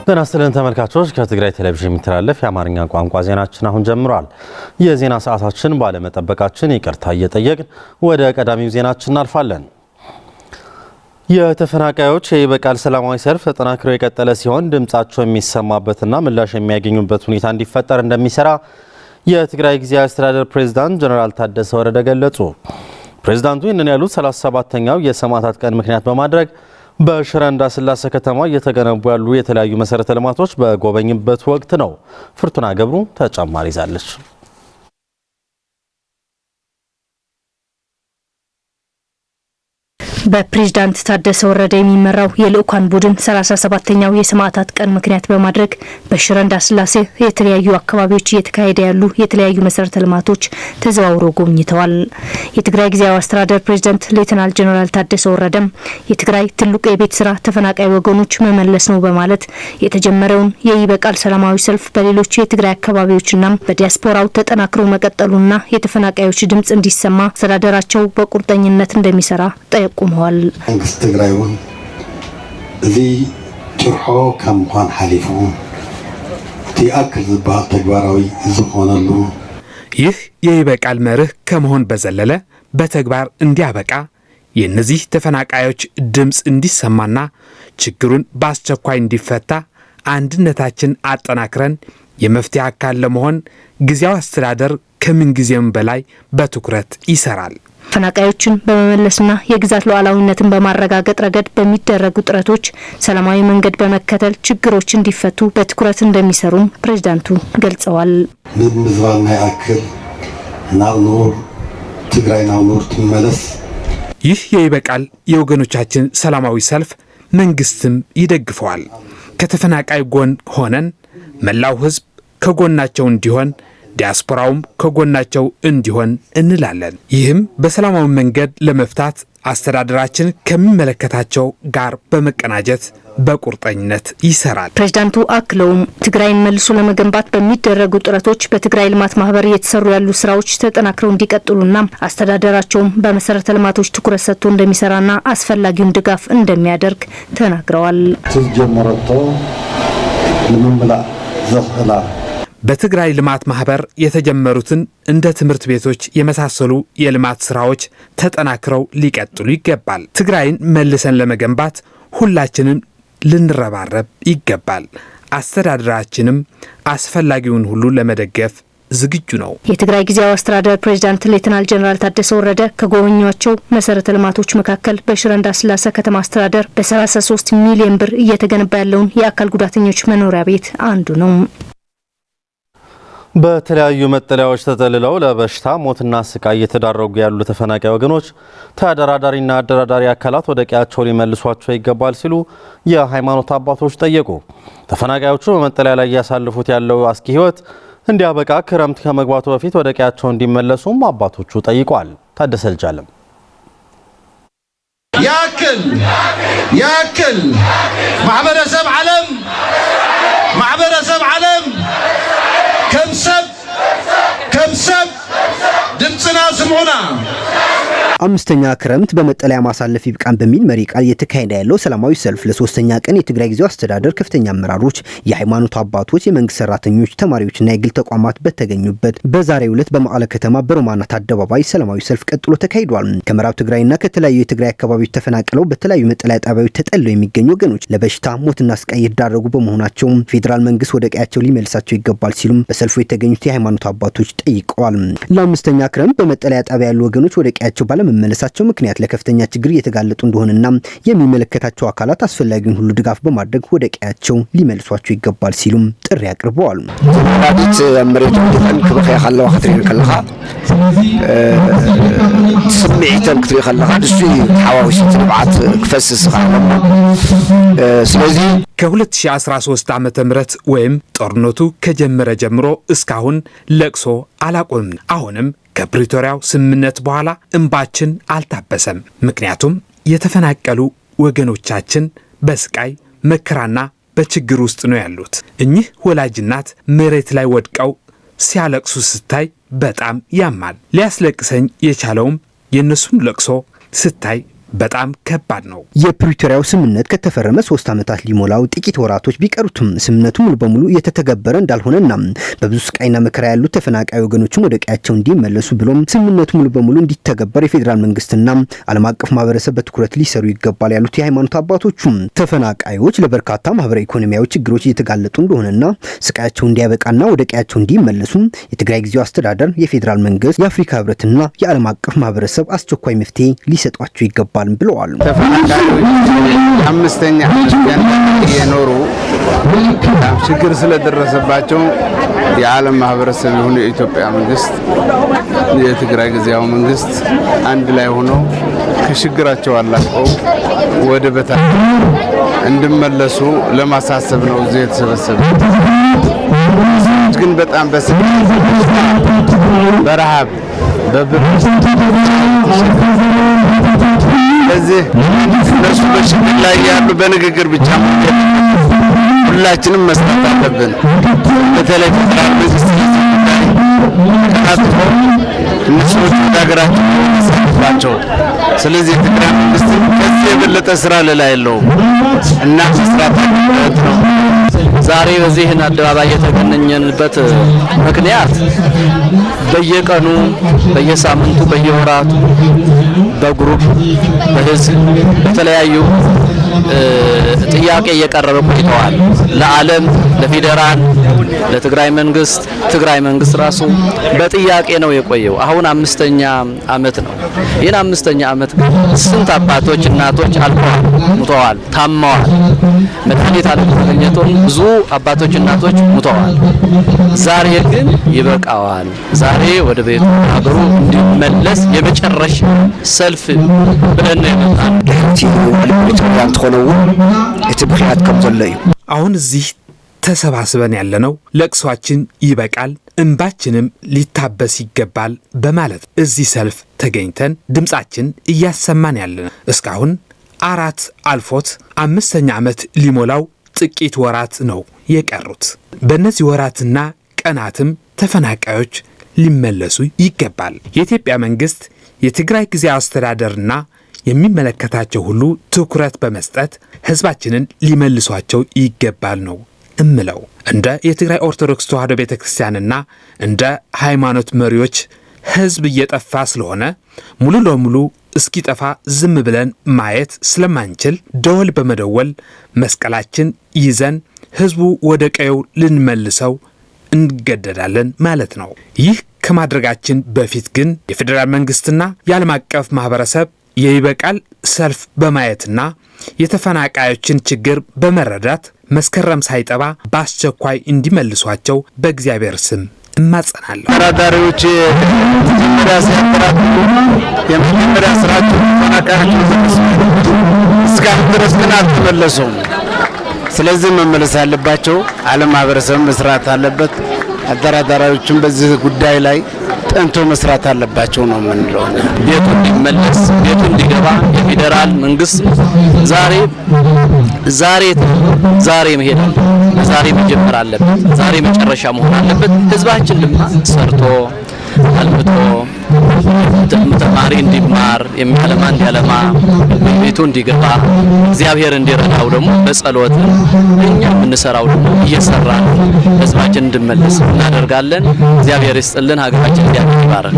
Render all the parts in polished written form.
ጤና ይስጥልን ተመልካቾች ከትግራይ ቴሌቪዥን የሚተላለፍ የአማርኛ ቋንቋ ዜናችን አሁን ጀምሯል። የዜና ሰዓታችን ባለመጠበቃችን ይቅርታ እየጠየቅን ወደ ቀዳሚው ዜናችን እናልፋለን። የተፈናቃዮች የይበቃል ሰላማዊ ሰልፍ ተጠናክሮ የቀጠለ ሲሆን ድምጻቸው የሚሰማበትና ምላሽ የሚያገኙበት ሁኔታ እንዲፈጠር እንደሚሰራ የትግራይ ጊዜያዊ አስተዳደር ፕሬዝዳንት ጀነራል ታደሰ ወረደ ገለጹ። ፕሬዝዳንቱ ይህንን ያሉት 37ኛው የሰማዕታት ቀን ምክንያት በማድረግ በሽረ እንዳስላሴ ከተማ እየተገነቡ ያሉ የተለያዩ መሰረተ ልማቶች በጎበኙበት ወቅት ነው። ፍርቱና ገብሩ ተጨማሪ ይዛለች። በፕሬዝዳንት ታደሰ ወረደ የሚመራው የልኡካን ቡድን 37ኛው የሰማዕታት ቀን ምክንያት በማድረግ በሽረ እንዳስላሴ የተለያዩ አካባቢዎች እየተካሄደ ያሉ የተለያዩ መሰረተ ልማቶች ተዘዋውረው ጎብኝተዋል። የትግራይ ጊዜያዊ አስተዳደር ፕሬዝዳንት ሌተናል ጀነራል ታደሰ ወረደም የትግራይ ትልቁ የቤት ስራ ተፈናቃይ ወገኖች መመለስ ነው በማለት የተጀመረውን የይበቃል ሰላማዊ ሰልፍ በሌሎች የትግራይ አካባቢዎችና በዲያስፖራው ተጠናክሮ መቀጠሉና የተፈናቃዮች ድምጽ እንዲሰማ አስተዳደራቸው በቁርጠኝነት እንደሚሰራ ጠቁመዋል። መንግስት ትግራይውን እዚ ጭርሖ ከምኳን ሓሊፉ ቲአክል ዝበሃል ተግባራዊ ዝኾነሉ ይህ የይበቃል መርህ ከመሆን በዘለለ በተግባር እንዲያበቃ የነዚህ ተፈናቃዮች ድምጽ እንዲሰማና ችግሩን በአስቸኳይ እንዲፈታ አንድነታችን አጠናክረን የመፍትሄ አካል ለመሆን ጊዜያዊ አስተዳደር ከምን ጊዜም በላይ በትኩረት ይሰራል። ተፈናቃዮችን በመመለስና የግዛት ሉዓላዊነትን በማረጋገጥ ረገድ በሚደረጉ ጥረቶች ሰላማዊ መንገድ በመከተል ችግሮች እንዲፈቱ በትኩረት እንደሚሰሩም ፕሬዝዳንቱ ገልጸዋል። ምዝባና ያክል ናውኑር ትግራይ ናውኑር ትመለስ ይህ የይበቃል የወገኖቻችን ሰላማዊ ሰልፍ መንግስትም ይደግፈዋል። ከተፈናቃይ ጎን ሆነን መላው ህዝብ ከጎናቸው እንዲሆን ዲያስፖራውም ከጎናቸው እንዲሆን እንላለን። ይህም በሰላማዊ መንገድ ለመፍታት አስተዳደራችን ከሚመለከታቸው ጋር በመቀናጀት በቁርጠኝነት ይሰራል። ፕሬዝዳንቱ አክለውም ትግራይን መልሶ ለመገንባት በሚደረጉ ጥረቶች በትግራይ ልማት ማህበር እየተሰሩ ያሉ ስራዎች ተጠናክረው እንዲቀጥሉና አስተዳደራቸውም በመሰረተ ልማቶች ትኩረት ሰጥቶ እንደሚሰራና አስፈላጊውን ድጋፍ እንደሚያደርግ ተናግረዋል። ተጀመረቶ ለምንብላ ዘኽላ በትግራይ ልማት ማህበር የተጀመሩትን እንደ ትምህርት ቤቶች የመሳሰሉ የልማት ስራዎች ተጠናክረው ሊቀጥሉ ይገባል። ትግራይን መልሰን ለመገንባት ሁላችንም ልንረባረብ ይገባል። አስተዳደራችንም አስፈላጊውን ሁሉ ለመደገፍ ዝግጁ ነው። የትግራይ ጊዜያዊ አስተዳደር ፕሬዝዳንት ሌተናል ጀነራል ታደሰ ወረደ ከጎበኟቸው መሰረተ ልማቶች መካከል በሽረ እንዳስላሴ ከተማ አስተዳደር በ33 ሚሊዮን ብር እየተገነባ ያለውን የአካል ጉዳተኞች መኖሪያ ቤት አንዱ ነው። በተለያዩ መጠለያዎች ተጠልለው ለበሽታ ሞትና ስቃይ እየተዳረጉ ያሉ ተፈናቃይ ወገኖች ተደራዳሪና አደራዳሪ አካላት ወደ ቀያቸው ሊመልሷቸው ይገባል ሲሉ የሃይማኖት አባቶች ጠየቁ። ተፈናቃዮቹ በመጠለያ ላይ ያሳልፉት ያለው አስኪ ህይወት እንዲያበቃ ክረምት ከመግባቱ በፊት ወደ ቀያቸው እንዲመለሱም አባቶቹ ጠይቋል። ታደሰ ልጃለም ያክል ማህበረሰብ ዓለም ከምሰብ ድምጽና ስሙና አምስተኛ ክረምት በመጠለያ ማሳለፍ ይብቃን በሚል መሪ ቃል እየተካሄደ ያለው ሰላማዊ ሰልፍ ለሶስተኛ ቀን የትግራይ ጊዜያዊ አስተዳደር ከፍተኛ አመራሮች፣ የሃይማኖት አባቶች፣ የመንግስት ሰራተኞች፣ ተማሪዎችና የግል ተቋማት በተገኙበት በዛሬው ዕለት በመቀለ ከተማ በሮማናት አደባባይ ሰላማዊ ሰልፍ ቀጥሎ ተካሂዷል። ከምዕራብ ትግራይና ከተለያዩ የትግራይ አካባቢዎች ተፈናቅለው በተለያዩ መጠለያ ጣቢያዎች ተጠልለው የሚገኙ ወገኖች ለበሽታ ሞትና ስቃይ እየተዳረጉ በመሆናቸው ፌዴራል መንግስት ወደ ቀያቸው ሊመልሳቸው ይገባል ሲሉም በሰልፉ የተገኙት የሃይማኖት አባቶች ጠይቀዋል። ለአምስተኛ ክረምት በመጠለያ ጣቢያ ያሉ ወገኖች ወደ ቀያቸው መመለሳቸው ምክንያት ለከፍተኛ ችግር እየተጋለጡ እንደሆነና የሚመለከታቸው አካላት አስፈላጊውን ሁሉ ድጋፍ በማድረግ ወደ ቀያቸው ሊመልሷቸው ይገባል ሲሉም ጥሪ አቅርበዋል። ተናዲት መሬቱ ድፈን ክብኸ ካለው ክትሪን ከለኻ ስምዒተን ክትሪ ከለኻ ድሱ ሓዋውሽ ትንብዓት ክፈስስ ካለው ስለዚህ ከ2013 ዓመተ ምህረት ወይም ጦርነቱ ከጀመረ ጀምሮ እስካሁን ለቅሶ አላቆምም። አሁንም ከፕሪቶሪያው ስምምነት በኋላ እንባችን አልታበሰም። ምክንያቱም የተፈናቀሉ ወገኖቻችን በስቃይ መከራና በችግር ውስጥ ነው ያሉት። እኚህ ወላጅናት መሬት ላይ ወድቀው ሲያለቅሱ ስታይ በጣም ያማል። ሊያስለቅሰኝ የቻለውም የነሱን ለቅሶ ስታይ በጣም ከባድ ነው። የፕሪቶሪያው ስምምነት ከተፈረመ 3 ዓመታት ሊሞላው ጥቂት ወራቶች ቢቀሩትም ስምምነቱ ሙሉ በሙሉ የተተገበረ እንዳልሆነና በብዙ ስቃይና መከራ ያሉት ተፈናቃይ ወገኖችም ወደ ቀያቸው እንዲመለሱ ብሎም ስምምነቱ ሙሉ በሙሉ እንዲተገበር የፌዴራል መንግስትና ዓለም አቀፍ ማህበረሰብ በትኩረት ሊሰሩ ይገባል ያሉት የሃይማኖት አባቶቹ ተፈናቃዮች ለበርካታ ማህበራዊ ኢኮኖሚያዊ ችግሮች እየተጋለጡ እንደሆነና ስቃያቸው እንዲያበቃና ወደ ቀያቸው እንዲመለሱ የትግራይ ጊዜያዊ አስተዳደር የፌዴራል መንግስት የአፍሪካ ህብረትና የዓለም አቀፍ ማህበረሰብ አስቸኳይ መፍትሄ ሊሰጧቸው ይገባል ብለዋል። ተፈናቃዮች አምስተኛ የኖሩ ችግር ስለደረሰባቸው የዓለም ማህበረሰብ ይሁን የኢትዮጵያ መንግስት የትግራይ ጊዜያዊ መንግስት አንድ ላይ ሆኖ ከችግራቸው አላቀው ወደ በታች እንድመለሱ ለማሳሰብ ነው እዚህ የተሰበሰበ። ግን በጣም በረሃብ በብርድ ስለዚህ እነሱ በችግር ላይ ያሉ በንግግር ብቻ ሁላችንም መስራት አለብን። በተለይ ፌዴራል መንግስት ከአጥፎ እነሱ ሀገራቸው መስራታቸው ስለዚህ የትግራይ መንግስት ከዚህ የበለጠ ስራ ሌላ የለውም እና መስራት አለበት ነው። ዛሬ በዚህን አደባባይ የተገናኘንበት ምክንያት በየቀኑ በየሳምንቱ በየወራቱ በግሩፕ በህዝብ በተለያዩ ጥያቄ እየቀረበ ቆይተዋል። ለዓለም ለፌዴራል ለትግራይ መንግስት ራሱ በጥያቄ ነው የቆየው። አሁን 5ኛ ዓመት ነው። ይህን 5ኛ ዓመት ስንት አባቶች እናቶች አልቀዋል፣ ሙተዋል፣ ታመዋል። መድኃኒት አለመገኘቱን ብዙ አባቶች እናቶች ሙተዋል። ዛሬ ግን ይበቃዋል። ዛሬ ወደ ቤቱ ሀገሩ እንዲመለስ የመጨረሻ ሰልፍ ብለን ነው የመጣነው። አሁን እዚህ ተሰባስበን ያለነው ለቅሷችን ይበቃል፣ እንባችንም ሊታበስ ይገባል በማለት እዚህ ሰልፍ ተገኝተን ድምጻችን እያሰማን ያለነው እስካሁን 4 አልፎት 5ኛ ዓመት ሊሞላው ጥቂት ወራት ነው የቀሩት። በእነዚህ ወራትና ቀናትም ተፈናቃዮች ሊመለሱ ይገባል። የኢትዮጵያ መንግስት የትግራይ ጊዜያዊ አስተዳደርና የሚመለከታቸው ሁሉ ትኩረት በመስጠት ህዝባችንን ሊመልሷቸው ይገባል ነው እምለው። እንደ የትግራይ ኦርቶዶክስ ተዋሕዶ ቤተክርስቲያንና እንደ ሃይማኖት መሪዎች ህዝብ እየጠፋ ስለሆነ ሙሉ ለሙሉ እስኪጠፋ ዝም ብለን ማየት ስለማንችል ደወል በመደወል መስቀላችን ይዘን ህዝቡ ወደ ቀየው ልንመልሰው እንገደዳለን ማለት ነው። ይህ ከማድረጋችን በፊት ግን የፌዴራል መንግስትና የዓለም አቀፍ ማህበረሰብ የይበቃል ሰልፍ በማየትና የተፈናቃዮችን ችግር በመረዳት መስከረም ሳይጠባ በአስቸኳይ እንዲመልሷቸው በእግዚአብሔር ስም እማጸናለሁ። ተራዳሪዎች የመጀመሪያ ስራቸው ተፈናቃዮች እስካሁን ድረስ ግን አልተመለሱም። ስለዚህ መመለስ ያለባቸው ዓለም ማህበረሰብ መስራት አለበት። አደራዳሪዎችም በዚህ ጉዳይ ላይ ጠንቶ መስራት አለባቸው ነው የምንለው። ቤቱ እንዲመለስ ቤቱ እንዲገባ የፌዴራል መንግስት ዛሬ መሄድ አለበት። ዛሬ መጀመር አለበት። ዛሬ መጨረሻ መሆን አለበት። ህዝባችን ድማ ሰርቶ አልምቶ ተማሪ እንዲማር የሚያለማ እንዲያለማ ቤቱ እንዲገባ እግዚአብሔር እንዲረዳው ደግሞ በጸሎት እኛ የምንሰራው ደግሞ እየሰራን ህዝባችን እንድመለስ እናደርጋለን። እግዚአብሔር ይስጥልን። ሀገራችን እግዚአብሔር ይባርክ።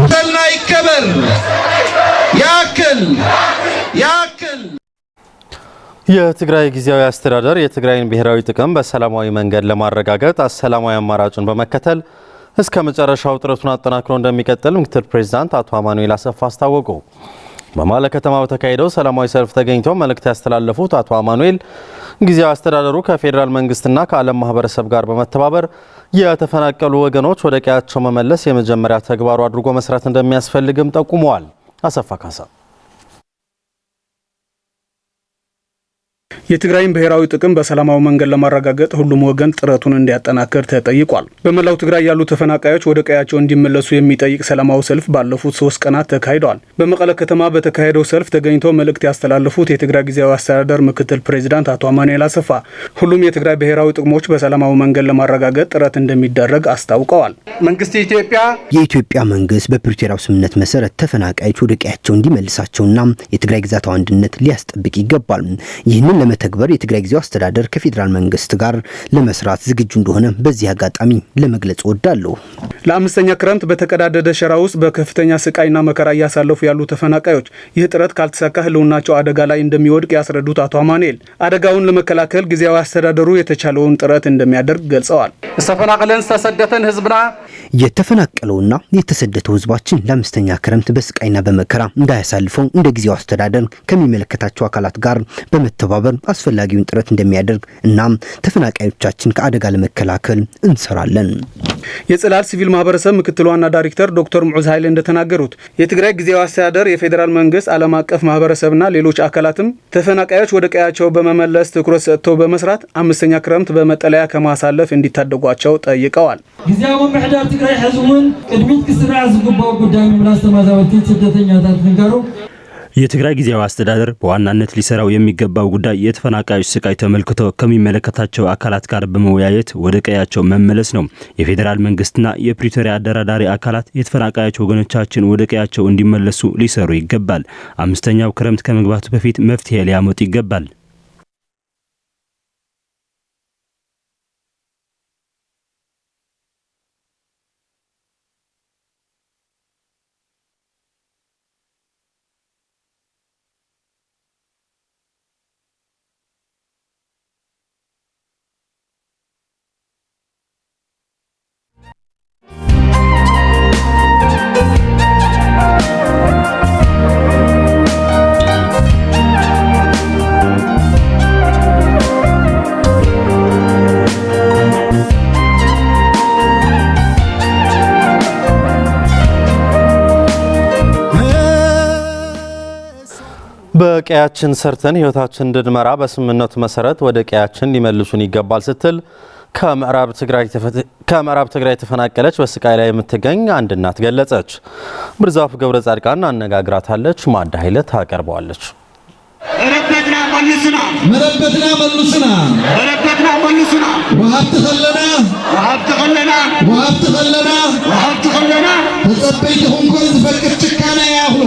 ይከበር ያክል የትግራይ ጊዜያዊ አስተዳደር የትግራይን ብሔራዊ ጥቅም በሰላማዊ መንገድ ለማረጋገጥ ሰላማዊ አማራጭን በመከተል እስከ መጨረሻው ጥረቱን አጠናክሮ እንደሚቀጥል ምክትል ፕሬዝዳንት አቶ አማኑኤል አሰፋ አስታወቁ። በመቀለ ከተማ በተካሄደው ሰላማዊ ሰልፍ ተገኝተው መልእክት ያስተላለፉት አቶ አማኑኤል ጊዜያዊ አስተዳደሩ ከፌዴራል መንግስትና ከዓለም ማህበረሰብ ጋር በመተባበር የተፈናቀሉ ወገኖች ወደ ቀያቸው መመለስ የመጀመሪያ ተግባሩ አድርጎ መስራት እንደሚያስፈልግም ጠቁመዋል። አሰፋ ካሳ የትግራይን ብሔራዊ ጥቅም በሰላማዊ መንገድ ለማረጋገጥ ሁሉም ወገን ጥረቱን እንዲያጠናክር ተጠይቋል። በመላው ትግራይ ያሉ ተፈናቃዮች ወደ ቀያቸው እንዲመለሱ የሚጠይቅ ሰላማዊ ሰልፍ ባለፉት 3 ቀናት ተካሂዷል። በመቀለ ከተማ በተካሄደው ሰልፍ ተገኝተው መልእክት ያስተላለፉት የትግራይ ጊዜያዊ አስተዳደር ምክትል ፕሬዝዳንት አቶ አማኑኤል አሰፋ ሁሉም የትግራይ ብሔራዊ ጥቅሞች በሰላማዊ መንገድ ለማረጋገጥ ጥረት እንደሚደረግ አስታውቀዋል። የኢትዮጵያ መንግስት በፕሪቶሪያው ስምምነት መሰረት ተፈናቃዮች ወደ ቀያቸው እንዲመልሳቸውና የትግራይ ግዛታዊ አንድነት ሊያስጠብቅ ይገባል። ይህንን ለመተግበር የትግራይ ጊዜያዊ አስተዳደር ከፌዴራል መንግስት ጋር ለመስራት ዝግጁ እንደሆነ በዚህ አጋጣሚ ለመግለጽ ወዳለሁ። ለአምስተኛ ክረምት በተቀዳደደ ሸራ ውስጥ በከፍተኛ ስቃይና መከራ እያሳለፉ ያሉ ተፈናቃዮች ይህ ጥረት ካልተሳካ ህልውናቸው አደጋ ላይ እንደሚወድቅ ያስረዱት አቶ አማኑኤል አደጋውን ለመከላከል ጊዜያዊ አስተዳደሩ የተቻለውን ጥረት እንደሚያደርግ ገልጸዋል። ተፈናቅለን ተሰደተን ህዝብና የተፈናቀለውና የተሰደተው ህዝባችን ለአምስተኛ ክረምት በስቃይና በመከራ እንዳያሳልፈው እንደ ጊዜያዊ አስተዳደር ከሚመለከታቸው አካላት ጋር በመተባበር አስፈላጊውን ጥረት እንደሚያደርግ እናም ተፈናቃዮቻችን ከአደጋ ለመከላከል እንሰራለን። የጽላል ሲቪል ማህበረሰብ ምክትል ዋና ዳይሬክተር ዶክተር ሙዑዝ ኃይሌ እንደተናገሩት የትግራይ ጊዜያዊ አስተዳደር የፌዴራል መንግስት ዓለም አቀፍ ማህበረሰብና ሌሎች አካላትም ተፈናቃዮች ወደ ቀያቸው በመመለስ ትኩረት ሰጥተው በመስራት አምስተኛ ክረምት በመጠለያ ከማሳለፍ እንዲታደጓቸው ጠይቀዋል። ጊዜያዊ ምሕዳር ትግራይ ህዝቡን ቅድሚት ክስራ ዝግባው ጉዳይ ምምላስ ተማዛወልቲ ስደተኛታት ንገሩ የትግራይ ጊዜያዊ አስተዳደር በዋናነት ሊሰራው የሚገባው ጉዳይ የተፈናቃዮች ስቃይ ተመልክቶ ከሚመለከታቸው አካላት ጋር በመወያየት ወደ ቀያቸው መመለስ ነው። የፌዴራል መንግስትና የፕሪቶሪያ አደራዳሪ አካላት የተፈናቃዮች ወገኖቻችን ወደ ቀያቸው እንዲመለሱ ሊሰሩ ይገባል። አምስተኛው ክረምት ከመግባቱ በፊት መፍትሄ ሊያመጡ ይገባል። በቀያችን ሰርተን ህይወታችን እንድንመራ በስምምነቱ መሰረት ወደ ቀያችን ሊመልሱን ይገባል ስትል ከምዕራብ ትግራይ ተፈናቀለች በስቃይ ላይ የምትገኝ አንድ እናት ገለጸች። ብርዛፍ ገብረ ጻድቃን አነጋግራታለች። ማዳ ኃይለ ታቀርበዋለች። ረበትና መልሱና ወሀብት ኸለና ተጸበይትኩም ኮን ዝፈቅድ ጭካና ያህሎ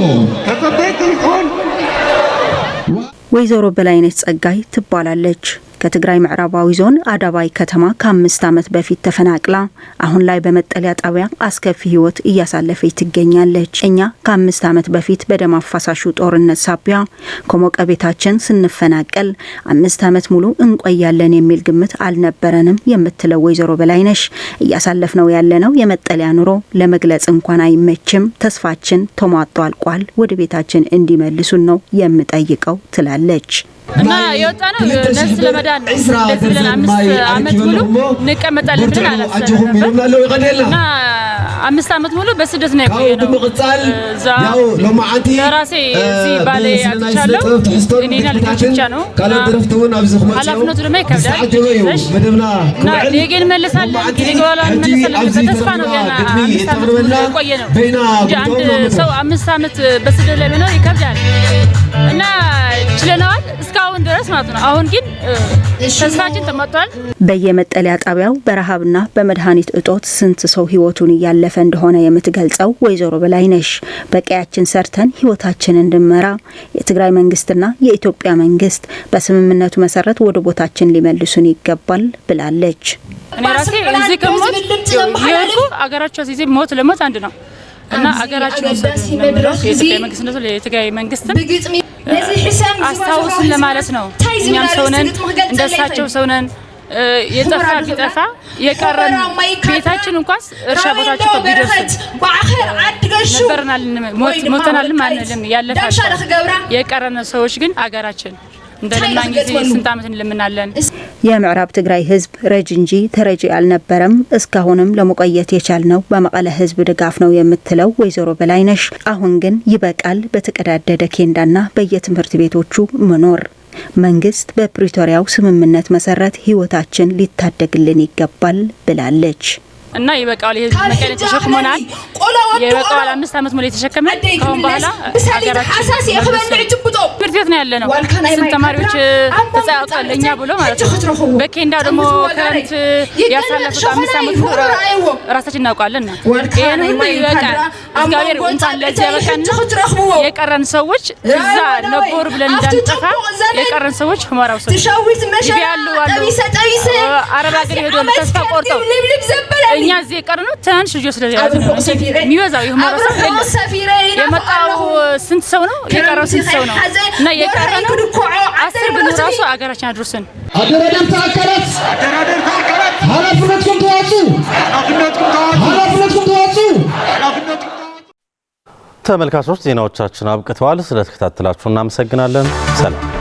ተጸበይትኩም ወይዘሮ በላይነች ጸጋይ ትባላለች። ከትግራይ ምዕራባዊ ዞን አዳባይ ከተማ ከ5 ዓመት በፊት ተፈናቅላ አሁን ላይ በመጠለያ ጣቢያ አስከፊ ህይወት እያሳለፈች ትገኛለች። እኛ ከ5 ዓመት በፊት በደም አፋሳሹ ጦርነት ሳቢያ ከሞቀ ቤታችን ስንፈናቀል 5 ዓመት ሙሉ እንቆያለን የሚል ግምት አልነበረንም የምትለው ወይዘሮ በላይነሽ እያሳለፍነው ያለነው የመጠለያ ኑሮ ለመግለጽ እንኳን አይመችም። ተስፋችን ተሟጦ አልቋል። ወደ ቤታችን እንዲመልሱን ነው የምጠይቀው ትላለች። እና የወጣነው ነፍስ ለመዳን እንደዚህ ብለን 5 ዓመት ሙሉ እንቀመጣለን ብለን አላሰብንም ነበር እና 5 ዓመት ሙሉ በስደት ነው የቆየነው። ያው ለራሴ እዚህ ባሌ አጥቻለሁ። እኔና ልጆቼ ብቻ ነው ኃላፊነቱ ደግሞ ይከብዳል። እና ነገን እንመለሳለን በተስፋ ነው ገና 5 ዓመት ሙሉ የቆየነው እንጂ አንድ ሰው 5 ዓመት በስደት ላይ መኖር ይከብዳል እና ችለናል እስካሁን ድረስ ማለት ነው። አሁን ግን ተስፋችን ተሟጧል። በየመጠለያ ጣቢያው በረሃብና በመድኃኒት እጦት ስንት ሰው ህይወቱን እያለፈ እንደሆነ የምትገልጸው ወይዘሮ በላይነሽ በቀያችን ሰርተን ህይወታችን እንድንመራ የትግራይ መንግስትና የኢትዮጵያ መንግስት በስምምነቱ መሰረት ወደ ቦታችን ሊመልሱን ይገባል ብላለች። እኔ ራሴ እዚህ ከሞት ይርኩ አገራቸው እዚህ ሞት ለሞት አንድ ነው እና አገራቸው የኢትዮጵያ መንግስት ነው የትግራይ መንግስት አስታውሱን ለማለት ነው። እኛም ሰውነን እንደሳቸው ሰውነን የጠፋ ቢጠፋ የቀረን ቤታችን እንኳን እርሻ ቦታችን ቢደርስ ነበርናል ሞተናል ማንልም ያለፋ የቀረን ሰዎች ግን አገራችን እንደለማኝ ጊዜ ስንት ዓመት እንለምናለን። የምዕራብ ትግራይ ህዝብ ረጅ እንጂ ተረጂ አልነበረም። እስካሁንም ለመቆየት የቻልነው በመቀለ ህዝብ ድጋፍ ነው የምትለው ወይዘሮ በላይነሽ አሁን ግን ይበቃል። በተቀዳደደ ኬንዳና በየትምህርት ቤቶቹ መኖር መንግስት በፕሪቶሪያው ስምምነት መሰረት ህይወታችን ሊታደግልን ይገባል ብላለች። እና ይበቃል ይሄ መቀሌ ተሸክሞናል ይበቃል 5 አመት ሙሉ የተሸከመ ካሁን በኋላ አገራችን ትምህርት ቤት ነው ያለነው ስንት ተማሪዎች ተጻውተዋል ለኛ ብሎ ማለት ነው በኬንዳ ደግሞ ከረንት ያሳለፉት 5 አመት ሙሉ ራሳችን እናውቃለን ይሄን ሁሉ ይበቃል እግዚአብሔር እንኳን ለዚህ ያበቃን የቀረን ሰዎች እዛ ነበሩ ብለን እንዳንጠፋ የቀረን ሰዎች ሁመራው ሰው ይያሉ አሉ አረብ ሀገር ሄደው ተስፋ ቆርጠው እኛ እዚህ የቀረነው ትናንሽ ልጆች ስለያዙ ነው የሚበዛው ይሁመራው የመጣው ስንት ሰው ነው የቀረው ስንት ሰው ነው እና የቀረነው 10 ብንራሱ አገራችን አድርሰን አደራደር ተአከራት ኃላፊነቱን ተዋጡ ተመልካቾች ዜናዎቻችን አብቅተዋል ስለተከታተላችሁ እናመሰግናለን ሰላም